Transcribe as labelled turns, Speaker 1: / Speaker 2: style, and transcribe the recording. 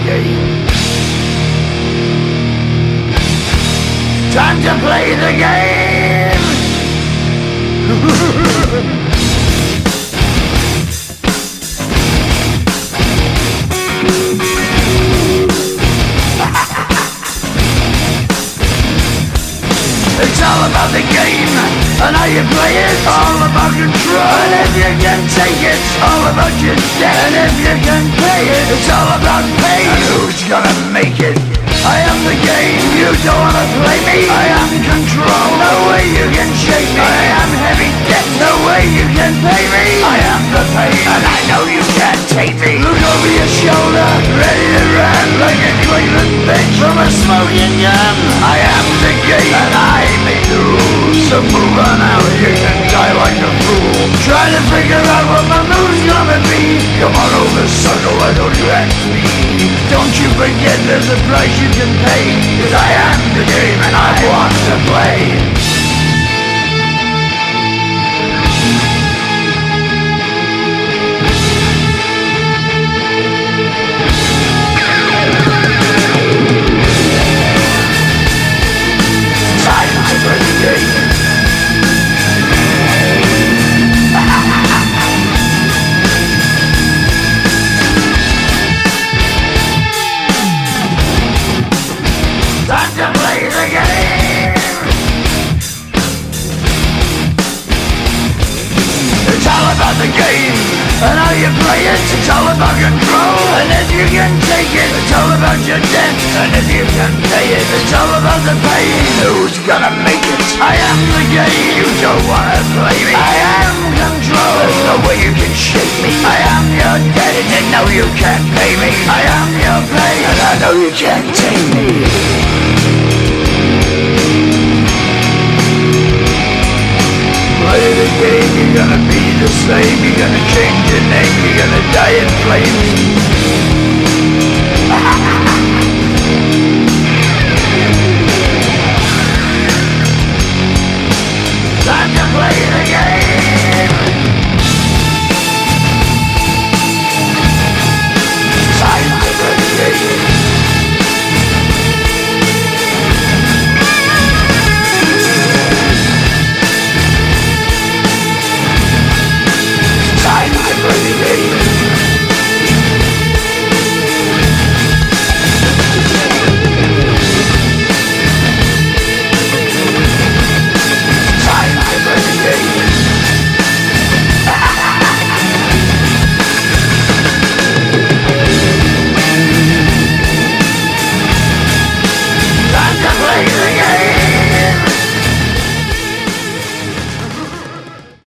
Speaker 1: game. Time to play the game. It's all about the game and how you play it. All about control, and if you can take it, all about your debt. And if you can pay it, it's all about pay. And who's gonna make it? I am the game, you don't wanna play me. I am control, no way you can shake me. I am heavy debt, no way you can pay me. I am the pain, and I know you can't take me. Look over your shoulder, ready to run like a Cleveland bitch from a smoking gun. I am the game, and I may lose. So move on out, you can die like a fool. Trying to figure out what my move's gonna be. Come on over, sucker, why don't you ask me? Don't you forget there's a price you can pay. 'Cause I am the game and I want to play. The game and how you play it. It's all about control, and if you can take it, it's all about your debt. And if you can pay it, it's all about the pain. Who's gonna make it? I am the game, you don't wanna play me. I am control, there's no way you can shake me. I am your debt, and you know you can't pay me. I am your pain, and I know you can't take me. Play the game, you're gonna be the same. You're gonna change your name, you're gonna die in flames.